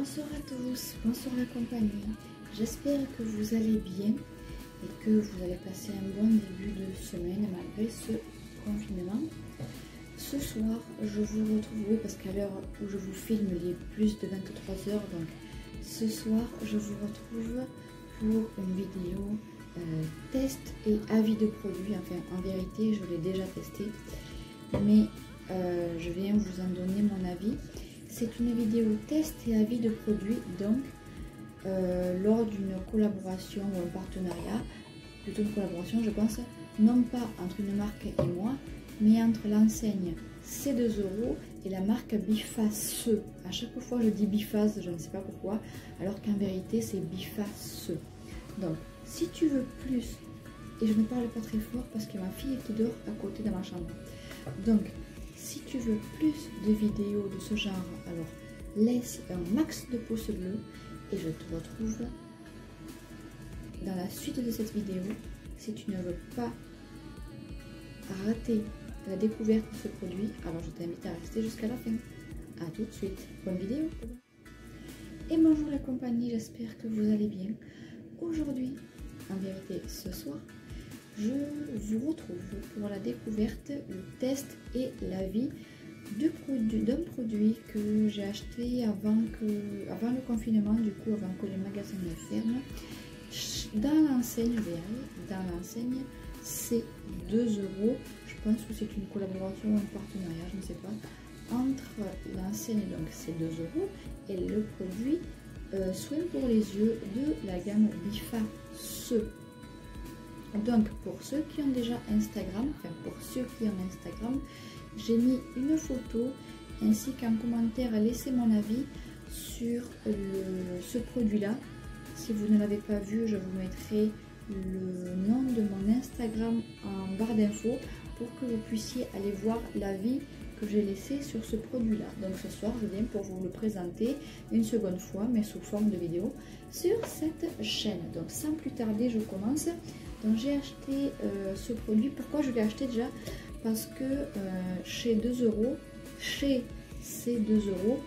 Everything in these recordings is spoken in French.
Bonsoir à tous, bonsoir la compagnie. J'espère que vous allez bien et que vous allez passer un bon début de semaine malgré ce confinement. Ce soir, je vous retrouve, parce qu'à l'heure où je vous filme, il est plus de 23 h, donc ce soir, je vous retrouve pour une vidéo test et avis de produit. Enfin, en vérité, je l'ai déjà testé, mais je viens vous en donner mon avis. C'est une vidéo test et avis de produit, donc lors d'une collaboration ou un partenariat, plutôt une collaboration je pense, non pas entre une marque et moi, mais entre l'enseigne C2Euro et la marque Biface. À chaque fois je dis Biface, je ne sais pas pourquoi, alors qu'en vérité c'est Biface. Donc si tu veux plus, et je ne parle pas très fort parce que ma fille qui dort à côté de ma chambre, donc si tu veux plus de vidéos de ce genre, alors laisse un max de pouces bleus et je te retrouve dans la suite de cette vidéo. Si tu ne veux pas rater la découverte de ce produit, alors je t'invite à rester jusqu'à la fin. A tout de suite, bonne vidéo. Et bonjour la compagnie, j'espère que vous allez bien. Aujourd'hui, en vérité ce soir, je vous retrouve pour la découverte, le test et l'avis d'un produit que j'ai acheté avant le confinement, du coup avant que les magasins ne ferment, dans l'enseigne C2Euro. Je pense que c'est une collaboration ou un partenariat, je ne sais pas, entre l'enseigne donc C2Euro et le produit soin pour les yeux de la gamme Biface. Donc pour ceux qui ont déjà Instagram, j'ai mis une photo ainsi qu'un commentaire à laisser mon avis sur ce produit là. Si vous ne l'avez pas vu, je vous mettrai le nom de mon Instagram en barre d'infos pour que vous puissiez aller voir l'avis que j'ai laissé sur ce produit là. Donc ce soir je viens pour vous le présenter une seconde fois, mais sous forme de vidéo sur cette chaîne. Donc sans plus tarder, je commence. Donc j'ai acheté ce produit. Pourquoi je l'ai acheté déjà? Parce que chez C2Euro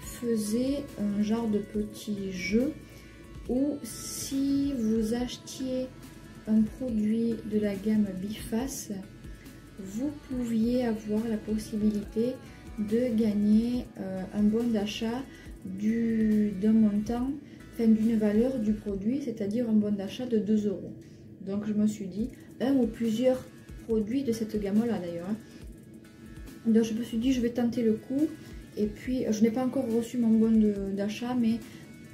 faisait un genre de petit jeu où si vous achetiez un produit de la gamme Biface, vous pouviez avoir la possibilité de gagner un bon d'achat d'un montant, enfin d'une valeur du produit, c'est-à-dire un bon d'achat de 2 €. Donc je me suis dit, un ou plusieurs produits de cette gamme là d'ailleurs. Donc je me suis dit, je vais tenter le coup. Et puis je n'ai pas encore reçu mon bon d'achat, mais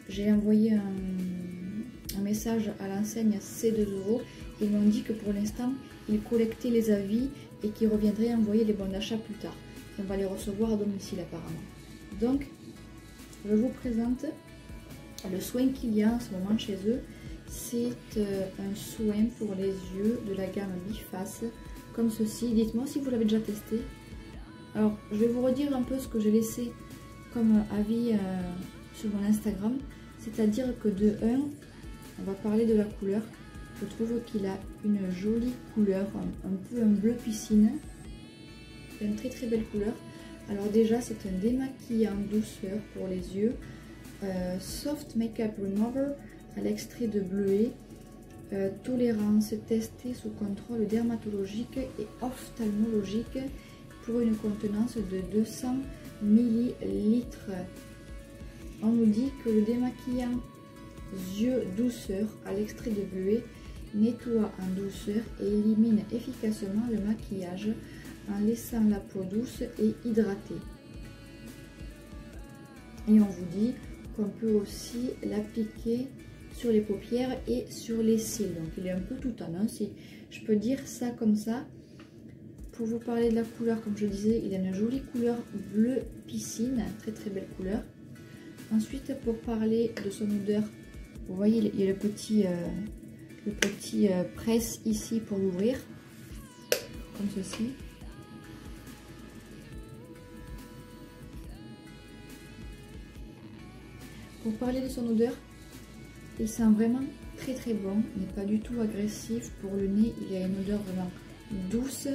j'ai envoyé un message à l'enseigne C2Euro. Ils m'ont dit que pour l'instant ils collectaient les avis et qu'ils reviendraient envoyer les bons d'achat plus tard. On va les recevoir à domicile apparemment. Donc je vous présente le soin qu'il y a en ce moment chez eux. C'est un soin pour les yeux de la gamme Biface, comme ceci. Dites-moi si vous l'avez déjà testé. Alors, je vais vous redire un peu ce que j'ai laissé comme avis sur mon Instagram. C'est-à-dire que de 1, on va parler de la couleur. Je trouve qu'il a une jolie couleur, un peu un bleu piscine. Une très très belle couleur. Alors déjà, c'est un démaquillant douceur pour les yeux. Soft Makeup Remover à l'extrait de bleuet, tolérance testée sous contrôle dermatologique et ophtalmologique pour une contenance de 200 ml. On nous dit que le démaquillant yeux douceur à l'extrait de bleuet nettoie en douceur et élimine efficacement le maquillage en laissant la peau douce et hydratée. Et on vous dit qu'on peut aussi l'appliquer sur les paupières et sur les cils. Donc il est un peu tout en un, si je peux dire ça comme ça. Pour vous parler de la couleur, comme je disais, il a une jolie couleur bleu piscine, très très belle couleur. Ensuite, pour parler de son odeur, vous voyez, il y a le petit presse ici pour l'ouvrir, comme ceci. Pour parler de son odeur, il sent vraiment très très bon, il n'est pas du tout agressif. Pour le nez, il a une odeur vraiment douce,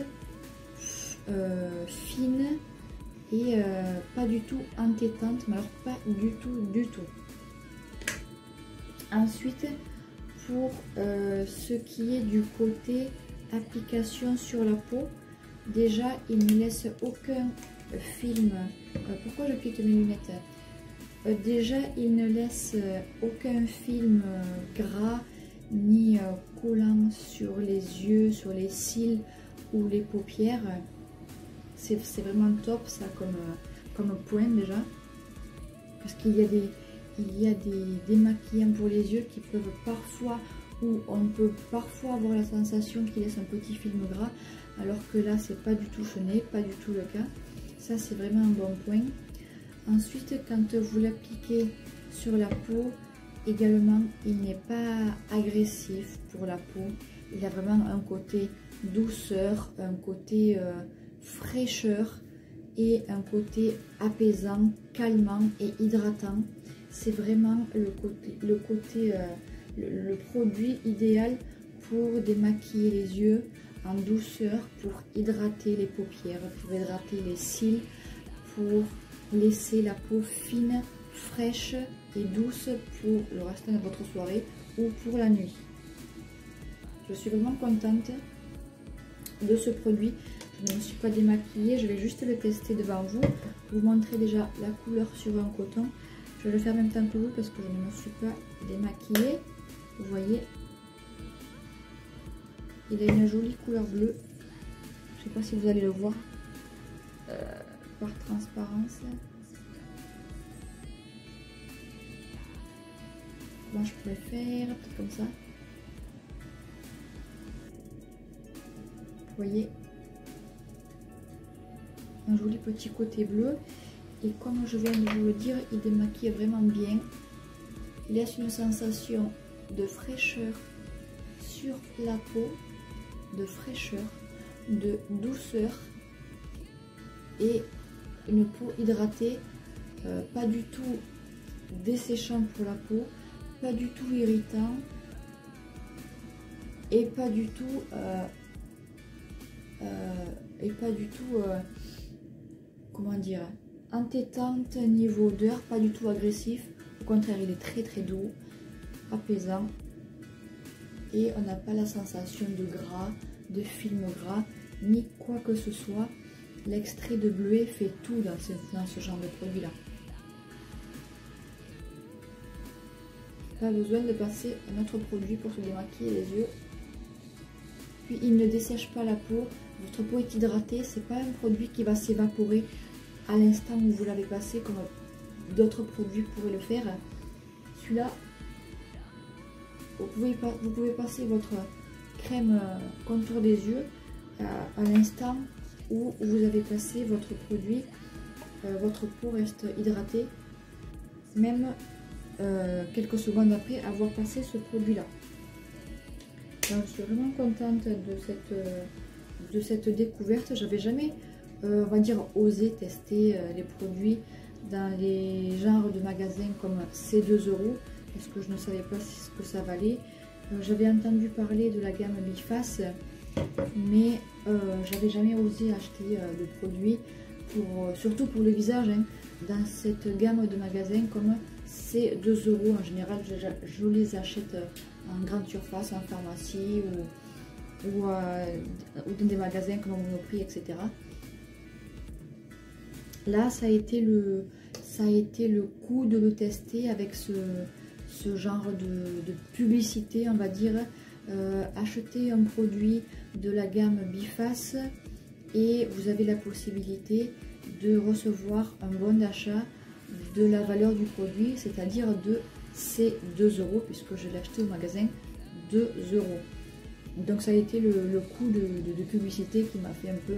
fine, et pas du tout entêtante, mais alors pas du tout. Ensuite, pour ce qui est du côté application sur la peau, déjà il ne laisse aucun film. Pourquoi je quitte mes lunettes? Déjà il ne laisse aucun film gras ni collant sur les yeux, sur les cils ou les paupières. C'est vraiment top ça comme point déjà, parce qu'il y a des démaquillants pour les yeux qui peuvent parfois, ou on peut parfois avoir la sensation qu'il laisse un petit film gras, alors que là c'est pas du tout, ce n'est pas du tout le cas. Ça c'est vraiment un bon point. Ensuite, quand vous l'appliquez sur la peau, également il n'est pas agressif pour la peau. Il a vraiment un côté douceur, un côté fraîcheur et un côté apaisant, calmant et hydratant. C'est vraiment le produit idéal pour démaquiller les yeux en douceur, pour hydrater les paupières, pour hydrater les cils, pour laisser la peau fine, fraîche et douce pour le restant de votre soirée ou pour la nuit. Je suis vraiment contente de ce produit. Je ne me suis pas démaquillée, je vais juste le tester devant vous, vous montrer déjà la couleur sur un coton. Je vais le faire en même temps que vous parce que je ne me suis pas démaquillée. Vous voyez, il a une jolie couleur bleue. Je ne sais pas si vous allez le voir par transparence. Comment je pourrais faire? Peut-être comme ça. Vous voyez, un joli petit côté bleu. Et comme je viens de vous le dire, il démaquille vraiment bien. Il laisse une sensation de fraîcheur sur la peau, de fraîcheur, de douceur et une peau hydratée, pas du tout desséchant pour la peau, pas du tout irritant et pas du tout comment dire, entêtante niveau odeur, pas du tout agressif. Au contraire, il est très doux, apaisant et on n'a pas la sensation de gras, de film gras, ni quoi que ce soit. L'extrait de bleuet fait tout dans ce genre de produit là. Pas besoin de passer un autre produit pour se démaquiller les yeux. Puis il ne dessèche pas la peau, votre peau est hydratée, c'est pas un produit qui va s'évaporer à l'instant où vous l'avez passé comme d'autres produits pourraient le faire. Celui-là, vous pouvez passer votre crème contour des yeux à l'instant où vous avez passé votre produit, votre peau reste hydratée, même quelques secondes après avoir passé ce produit-là. Donc, je suis vraiment contente de cette découverte. J'avais jamais, on va dire, osé tester les produits dans les genres de magasins comme C2 euros parce que je ne savais pas ce que ça valait. J'avais entendu parler de la gamme Biface, mais j'avais jamais osé acheter de produits, surtout pour le visage, hein, dans cette gamme de magasins comme C2 euros. En général, je les achète en grande surface, en pharmacie ou dans des magasins comme Monoprix, etc. Là, ça a été le coup de le tester avec ce genre de publicité, on va dire. Acheter un produit de la gamme Biface et vous avez la possibilité de recevoir un bon d'achat de la valeur du produit, c'est-à-dire de ces 2 euros, puisque je l'ai acheté au magasin 2 euros. Donc ça a été le coup de publicité qui m'a fait un peu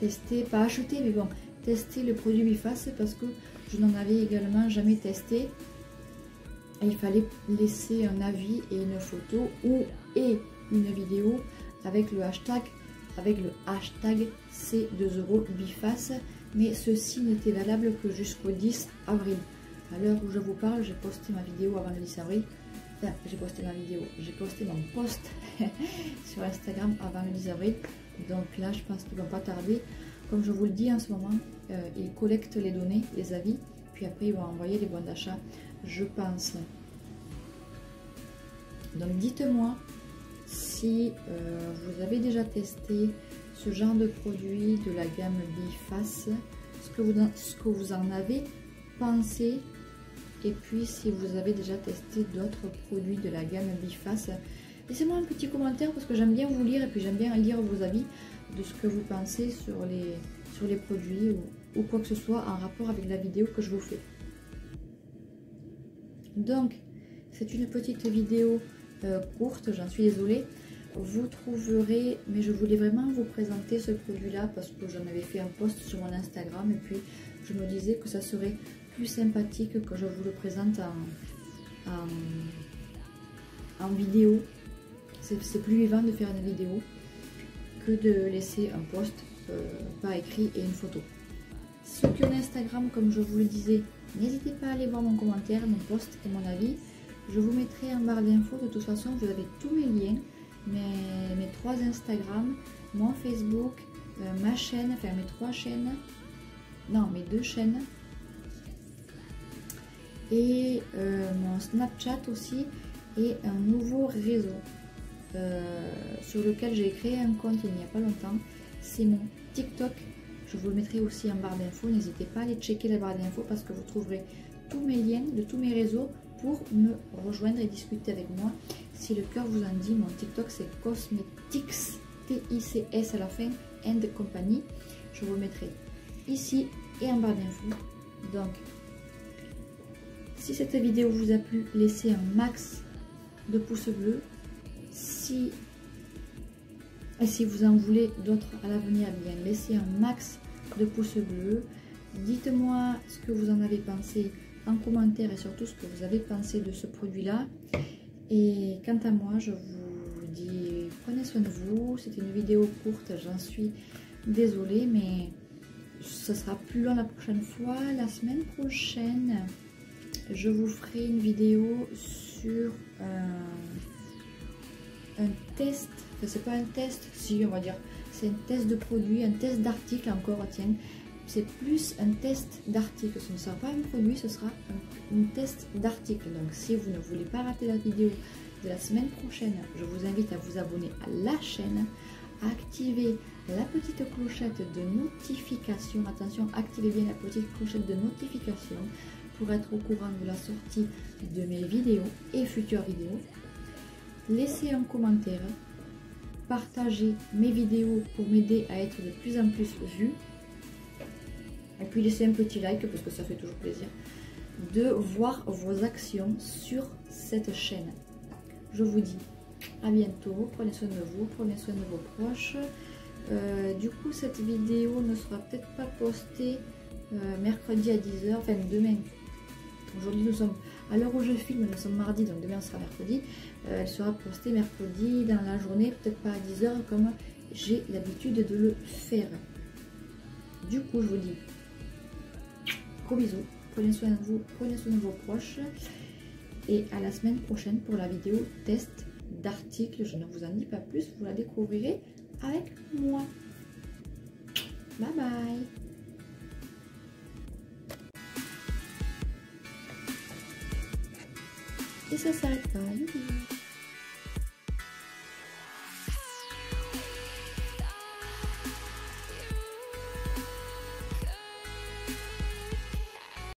tester, pas acheter, mais bon, tester le produit Biface parce que je n'en avais également jamais testé. Et il fallait laisser un avis et une photo et une vidéo avec le hashtag C2 euros Biface, mais ceci n'était valable que jusqu'au 10 avril. À l'heure où je vous parle, j'ai posté ma vidéo avant le 10 avril. Enfin, j'ai posté mon post sur Instagram avant le 10 avril. Donc là, je pense qu'ils ne vont pas tarder comme je vous le dis en ce moment, ils collectent les données, les avis, puis après ils vont envoyer les bons d'achat, je pense. Donc dites-moi si vous avez déjà testé ce genre de produit de la gamme Biface, ce que vous en avez pensé, et puis si vous avez déjà testé d'autres produits de la gamme Biface. Laissez-moi un petit commentaire parce que j'aime bien vous lire et puis j'aime bien lire vos avis de ce que vous pensez sur les produits ou quoi que ce soit en rapport avec la vidéo que je vous fais. Donc, c'est une petite vidéo courte, j'en suis désolée. Vous trouverez, mais je voulais vraiment vous présenter ce produit-là parce que j'en avais fait un post sur mon Instagram et puis je me disais que ça serait plus sympathique que je vous le présente en vidéo. C'est plus vivant de faire une vidéo que de laisser un post par écrit et une photo. Ceux qui ont Instagram, comme je vous le disais, n'hésitez pas à aller voir mon commentaire, mon post et mon avis. Je vous mettrai en barre d'infos. De toute façon, vous avez tous mes liens, mes 3 Instagram, mon Facebook, ma chaîne, enfin mes 3 chaînes, non, mes 2 chaînes, et mon Snapchat aussi, et un nouveau réseau sur lequel j'ai créé un compte il n'y a pas longtemps. C'est mon TikTok. Je vous le mettrai aussi en barre d'infos. N'hésitez pas à aller checker la barre d'infos parce que vous trouverez tous mes liens de tous mes réseaux pour me rejoindre et discuter avec moi. Si le cœur vous en dit, mon TikTok c'est Cosmetics, T-I-C-S à la fin, and compagnie. Je vous le mettrai ici et en barre d'infos. Donc, si cette vidéo vous a plu, laissez un max de pouces bleus. Et si vous en voulez d'autres à l'avenir, bien laissez un max de pouces bleus. Dites-moi ce que vous en avez pensé en commentaire et surtout ce que vous avez pensé de ce produit-là. Et quant à moi, je vous dis prenez soin de vous. C'était une vidéo courte, j'en suis désolée, mais ce sera plus long la prochaine fois. La semaine prochaine, je vous ferai une vidéo sur un test, enfin, c'est pas un test, si on va dire, c'est un test de produit, un test d'article encore, tiens, c'est plus un test d'article, ce ne sera pas un produit, ce sera un test d'article. Donc si vous ne voulez pas rater la vidéo de la semaine prochaine, je vous invite à vous abonner à la chaîne, à activer la petite clochette de notification, attention, activez bien la petite clochette de notification pour être au courant de la sortie de mes vidéos et futures vidéos. Laissez un commentaire, partagez mes vidéos pour m'aider à être de plus en plus vue. Et puis laissez un petit like parce que ça fait toujours plaisir de voir vos actions sur cette chaîne. Je vous dis à bientôt, prenez soin de vous, prenez soin de vos proches. Du coup cette vidéo ne sera peut-être pas postée mercredi à 10 h, enfin demain. Aujourd'hui nous sommes, à l'heure où je filme, nous sommes mardi, donc demain sera mercredi. Elle sera postée mercredi dans la journée, peut-être pas à 10 h comme j'ai l'habitude de le faire. Du coup je vous dis gros bisous, prenez soin de vous, prenez soin de vos proches. Et à la semaine prochaine pour la vidéo test d'article. Je ne vous en dis pas plus, vous la découvrirez avec moi. Bye bye. Et ça s'arrête pas. Youpi.